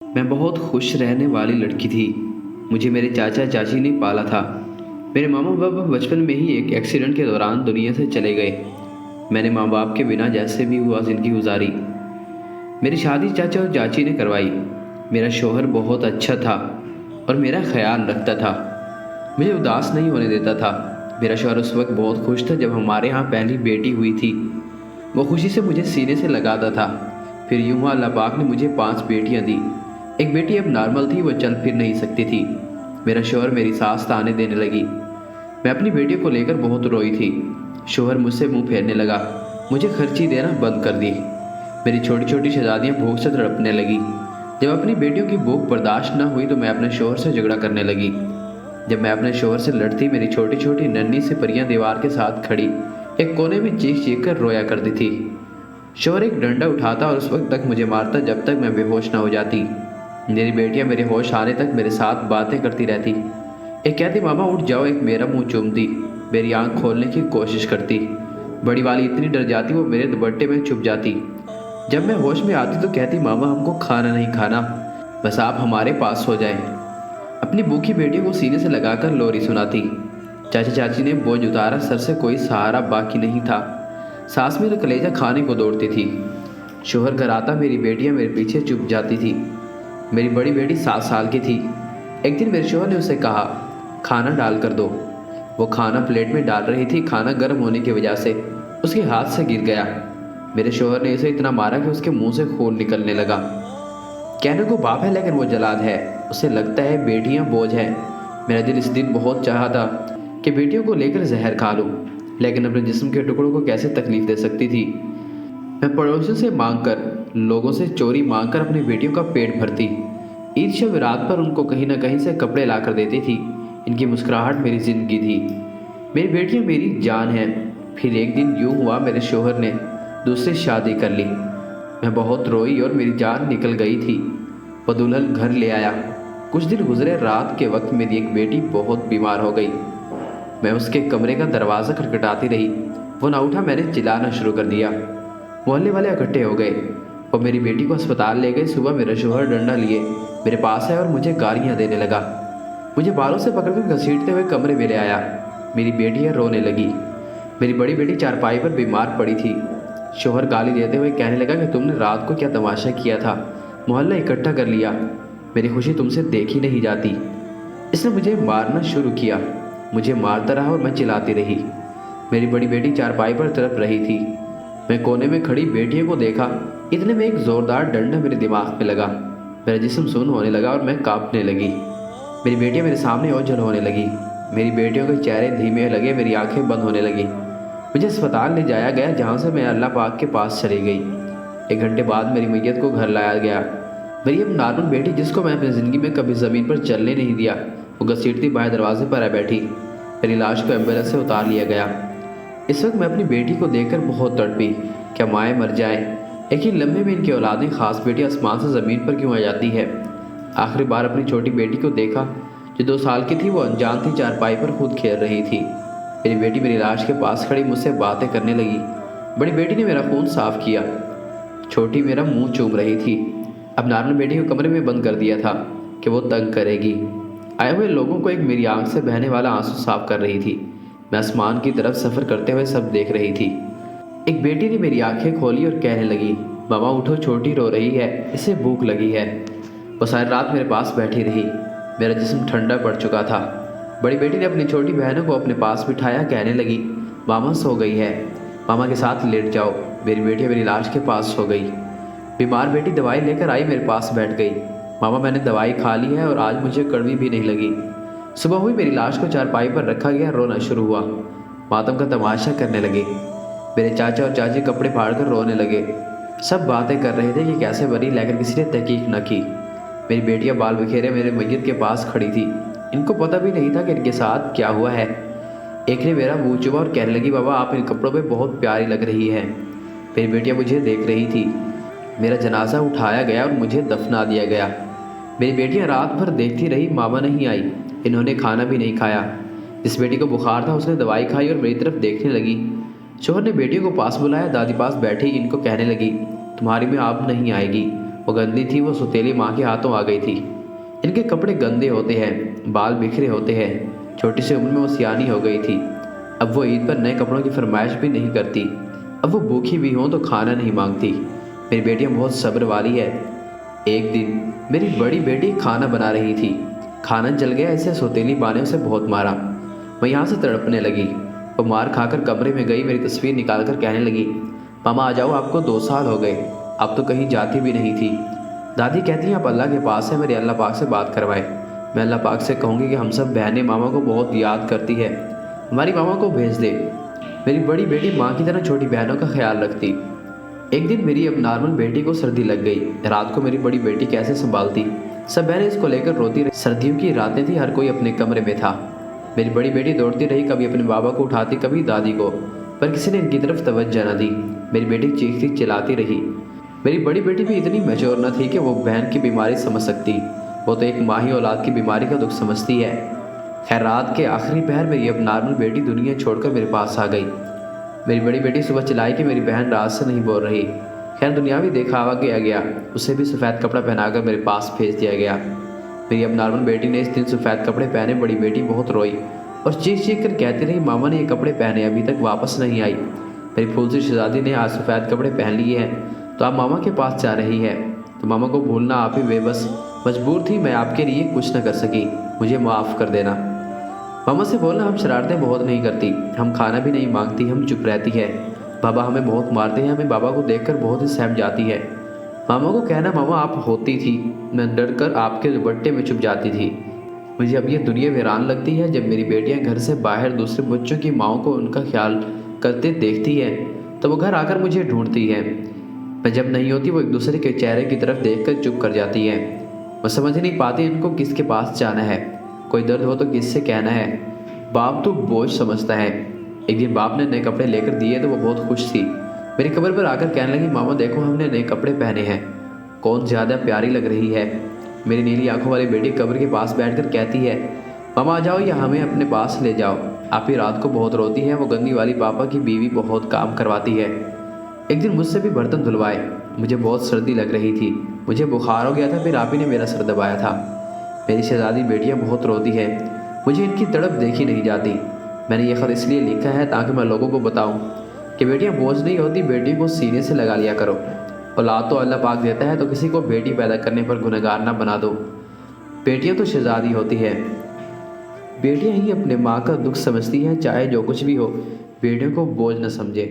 मैं बहुत खुश रहने वाली लड़की थी। मुझे मेरे चाचा चाची ने पाला था। मेरे मामा पापा बचपन में ही एक एक्सीडेंट के दौरान दुनिया से चले गए। मैंने माँ बाप के बिना जैसे भी हुआ ज़िंदगी गुजारी। मेरी शादी चाचा और चाची ने करवाई। मेरा शौहर बहुत अच्छा था और मेरा ख्याल रखता था। मुझे उदास नहीं होने देता था। मेरा शौहर उस वक्त बहुत खुश था जब हमारे यहाँ पहली बेटी हुई थी। वो खुशी से मुझे सीने से लगाता था। फिर यूं हुआ, अल्लाह पाक ने मुझे 5 बेटियां दी। एक बेटी अब नॉर्मल थी, वो चल फिर नहीं सकती थी। मेरा शौहर मेरी सास ताने देने लगी। मैं अपनी बेटियों को लेकर बहुत रोई थी। शौहर मुझसे मुंह फेरने लगा। मुझे खर्ची देना बंद कर दी। मेरी छोटी छोटी शहजादियां भूख से तड़पने लगी। जब अपनी बेटियों की भूख बर्दाश्त न हुई तो मैं अपने शौहर से झगड़ा करने लगी। जब मैं अपने शौहर से लड़ती, मेरी छोटी छोटी नन्ही सी परियां दीवार के साथ खड़ी एक कोने में चीख चीख कर रोया करती थी। शौहर एक डंडा उठाता और उस वक्त तक मुझे मारता जब तक मैं बेहोश न हो जाती। मेरी बेटियां मेरे होश आने तक मेरे साथ बातें करती रहती। एक कहती मामा उठ जाओ, एक मेरा मुंह चूमती, मेरी आंख खोलने की कोशिश करती। बड़ी वाली इतनी डर जाती वो मेरे दुपट्टे में छुप जाती। जब मैं होश में आती तो कहती मामा हमको खाना नहीं खाना, बस आप हमारे पास हो जाएं। अपनी भूखी बेटियों को सीने से लगाकर लोरी सुनाती। चाचा चाची ने बोझ उतारा, सर से कोई सहारा बाकी नहीं था। सास मेरा कलेजा खाने को दौड़ती थी। शौहर घर आता, मेरी बेटियां मेरे पीछे चुप जाती थी। मेरी बड़ी बेटी 7 साल की थी। एक दिन मेरे शौहर ने उसे कहा खाना डाल कर दो। वो खाना प्लेट में डाल रही थी। खाना गर्म होने की वजह से उसके हाथ से गिर गया। मेरे शौहर ने उसे इतना मारा कि उसके मुंह से खून निकलने लगा। कहने को बाप है लेकिन वो जलाद है। उसे लगता है बेटियां बोझ है। मेरा दिल इस दिन बहुत चाहा था कि बेटियों को लेकर जहर खा लूं, लेकिन अपने जिस्म के टुकड़ों को कैसे तकलीफ दे सकती थी। मैं पड़ोसियों से मांगकर, लोगों से चोरी मांगकर अपनी बेटियों का पेट भरती। ईद शब रात पर उनको कहीं ना कहीं से कपड़े ला कर देती थी। इनकी मुस्कुराहट मेरी जिंदगी थी। मेरी बेटियां मेरी जान हैं। फिर एक दिन यूं हुआ, मेरे शौहर ने दूसरी शादी कर ली। मैं बहुत रोई और मेरी जान निकल गई थी। वो दुल्हन घर ले आया। कुछ दिन गुजरे, रात के वक्त मेरी एक बेटी बहुत बीमार हो गई। मैं उसके कमरे का दरवाज़ा खटखटाती रही। वो ना उठा। मैंने चिल्लाना शुरू कर दिया। मोहल्ले वाले इकट्ठे हो गए। वो मेरी बेटी को अस्पताल ले गए। सुबह मेरा शौहर डंडा लिए मेरे पास आया और मुझे गालियाँ देने लगा। मुझे बालों से पकड़कर घसीटते हुए कमरे में ले आया। मेरी बेटियाँ रोने लगी। मेरी बड़ी बेटी चारपाई पर बीमार पड़ी थी। शौहर गाली देते हुए कहने लगा कि तुमने रात को क्या तमाशा किया था, मोहल्ला इकट्ठा कर लिया, मेरी खुशी तुमसे देखी नहीं जाती। इसने मुझे मारना शुरू किया। मुझे मारता रहा और मैं चिल्लाती रही। मेरी बड़ी बेटी चारपाई पर तड़प रही थी। मैं कोने में खड़ी बेटियों को देखा। इतने में एक जोरदार डंडा मेरे दिमाग में लगा। मेरा जिस्म सुन्न होने लगा और मैं कांपने लगी। मेरी बेटियां मेरे सामने ओझल होने लगी। मेरी बेटियों के चेहरे धीमे लगे, मेरी आंखें बंद होने लगी। मुझे अस्पताल ले जाया गया, जहाँ से मैं अल्लाह पाक के पास चली गई। 1 घंटे बाद मेरी मैयत को घर लाया गया। मेरी अब नॉर्मल बेटी, जिसको मैं अपनी ज़िंदगी में कभी ज़मीन पर चलने नहीं दिया, वो घसीटती बाहर दरवाजे पर आ बैठी। मेरी लाश को एम्बुलेंस से उतार लिया गया। इस वक्त मैं अपनी बेटी को देखकर बहुत तड़पी। क्या माएँ मर जाएं, एक ही लम्हे में इनकी औलादें, खास बेटी आसमान से ज़मीन पर क्यों आ जाती है। आखिरी बार अपनी छोटी बेटी को देखा जो 2 साल की थी। वो अनजान थी, चारपाई पर खुद खेल रही थी। मेरी बेटी मेरी लाश के पास खड़ी मुझसे बातें करने लगी। बड़ी बेटी ने मेरा खून साफ किया, छोटी मेरा मुंह चूम रही थी। अब नॉर्मल बेटी को कमरे में बंद कर दिया था कि वो तंग करेगी। आए हुए लोगों को एक मेरी आंख से बहने वाला आंसू साफ कर रही थी। मैं आसमान की तरफ सफ़र करते हुए सब देख रही थी। एक बेटी ने मेरी आंखें खोली और कहने लगी मामा उठो, छोटी रो रही है, इसे भूख लगी है। वो सारी रात मेरे पास बैठी रही। मेरा जिस्म ठंडा पड़ चुका था। बड़ी बेटी ने अपनी छोटी बहनों को अपने पास बिठाया, कहने लगी मामा सो गई है, मामा के साथ लेट जाओ। मेरी बेटी मेरी लाश के पास सो गई। बीमार बेटी दवाई लेकर आई, मेरे पास बैठ गई। मामा मैंने दवाई खा ली है और आज मुझे कड़वी भी नहीं लगी। सुबह हुई, मेरी लाश को चारपाई पर रखा गया। रोना शुरू हुआ। मातम का तमाशा करने लगे। मेरे चाचा और चाची कपड़े फाड़ कर रोने लगे। सब बातें कर रहे थे कि कैसे बनी, लेकिन किसी ने तहकीक न की। मेरी बेटियां बाल बिखेरे मेरे मैयत के पास खड़ी थी। इनको पता भी नहीं था कि इनके साथ क्या हुआ है। एक ने मेरा मुंह चुमा और कहने लगी बाबा आप इन कपड़ों में बहुत प्यारी लग रही हैं। मेरी बेटियां मुझे देख रही थी। मेरा जनाजा उठाया गया और मुझे दफना दिया गया। मेरी बेटियां रात भर देखती रही, मामा नहीं आई। इन्होंने खाना भी नहीं खाया। जिस बेटी को बुखार था उसने दवाई खाई और मेरी तरफ देखने लगी। शौहर ने बेटियों को पास बुलाया, दादी पास बैठी, इनको कहने लगी तुम्हारी में आप नहीं आएगी, वो गंदी थी, वो सौतेली माँ के हाथों आ गई थी। इनके कपड़े गंदे होते हैं, बाल बिखरे होते हैं। छोटी सी उम्र में वो सियानी हो गई थी। अब वो ईद पर नए कपड़ों की फरमाइश भी नहीं करती। अब वो भूखी भी हों तो खाना नहीं मांगती। मेरी बेटियाँ बहुत सब्र वाली है। एक दिन मेरी बड़ी बेटी खाना बना रही थी। खाना जल गया, इसे सौतेली माँ ने उसे बहुत मारा। मैं यहाँ से तड़पने लगी। वो मार खाकर कमरे में गई, मेरी तस्वीर निकाल कर कहने लगी, मामा आ जाओ, आपको 2 साल हो गए, अब तो कहीं जाती भी नहीं थी। दादी कहती हैं आप अल्लाह के पास है, मेरे अल्लाह पाक से बात करवाए। मैं अल्लाह पाक से कहूँगी कि हम सब बहनें मामा को बहुत याद करती है, हमारी मामा को भेज दे। मेरी बड़ी बेटी माँ की तरह छोटी बहनों का ख्याल रखती। एक दिन मेरी अब नॉर्मल बेटी को सर्दी लग गई। रात को मेरी बड़ी बेटी कैसे संभालती। सब बहनें इसको लेकर रोती रही। सर्दियों की रातें थी, हर कोई अपने कमरे में था। मेरी बड़ी बेटी दौड़ती रही, कभी अपने बाबा को उठाती, कभी दादी को, पर किसी ने इनकी तरफ तवज्जो न दी। मेरी बेटी चीखती चिल्लाती रही। मेरी बड़ी बेटी भी इतनी मैच्योर न थी कि वो बहन की बीमारी समझ सकती। वो तो एक माँ ही औलाद की बीमारी का दुख समझती है। खैर, रात के आखिरी पहर मेरी अब नॉर्मल बेटी दुनिया छोड़कर मेरे पास आ गई। मेरी बड़ी बेटी सुबह चिल्लाई कि मेरी बहन रात से नहीं बोल रही। खैर, दुनियावी दिखावा किया गया, उसे भी सफ़ेद कपड़ा पहनाकर मेरे पास भेज दिया गया। मेरी अब नॉर्मल बेटी ने इस दिन सफ़ेद कपड़े पहने। बड़ी बेटी बहुत रोई और चीख चीख कर कहती रही, मामा ने ये कपड़े पहने, अभी तक वापस नहीं आई। मेरी फूल सी शहजादी ने आज सफ़ेद कपड़े पहन लिए हैं तो आप मामा के पास जा रही है। तो मामा को भूलना आप ही बेबस मजबूर थी, मैं आपके लिए कुछ न कर सकी, मुझे माफ़ कर देना। मामा से बोलना हम शरारतें बहुत नहीं करती, हम खाना भी नहीं मांगती, हम चुप रहती है। बाबा हमें बहुत मारते हैं, हमें बाबा को देखकर बहुत ही सहम जाती है। मामा को कहना मामा आप होती थी, मैं डर कर आपके दुपट्टे में छुप जाती थी। मुझे अब ये दुनिया वीरान लगती है जब मेरी बेटियां घर से बाहर दूसरे बच्चों की माओ को उनका ख्याल करते देखती है तो वो घर आकर मुझे ढूंढती है। मैं जब नहीं होती वो एक दूसरे के चेहरे की तरफ देखकर चुप कर जाती है। वो समझ नहीं पाती इनको किसके पास जाना है, कोई दर्द हो तो किससे कहना है। बाप तो बोझ समझता है। एक दिन बाप ने नए कपड़े लेकर दिए तो वो बहुत खुश थी। मेरी कब्र पर आकर कहने लगी, मामा देखो हमने नए कपड़े पहने हैं, कौन ज़्यादा प्यारी लग रही है। मेरी नीली आंखों वाली बेटी कब्र के पास बैठकर कहती है, मामा आ जाओ या हमें अपने पास ले जाओ। आप ही रात को बहुत रोती है, वो गंदी वाली पापा की बीवी बहुत काम करवाती है। एक दिन मुझसे भी बर्तन धुलवाए। मुझे बहुत सर्दी लग रही थी, मुझे बुखार हो गया था, फिर आप ही ने मेरा सर दबाया था। मेरी शहजादी बेटियाँ बहुत रोती है, मुझे इनकी तड़प देखी नहीं जाती। मैंने ये ख़त इसलिए लिखा है ताकि मैं लोगों को बताऊं कि बेटियां बोझ नहीं होती, बेटी को सीने से लगा लिया करो। औलाद तो अल्लाह पाक देता है, तो किसी को बेटी पैदा करने पर गुनहगार ना बना दो। बेटियां तो शहजादी होती है, बेटियां ही अपने माँ का दुख समझती हैं, चाहे जो कुछ भी हो बेटियों को बोझ न समझे।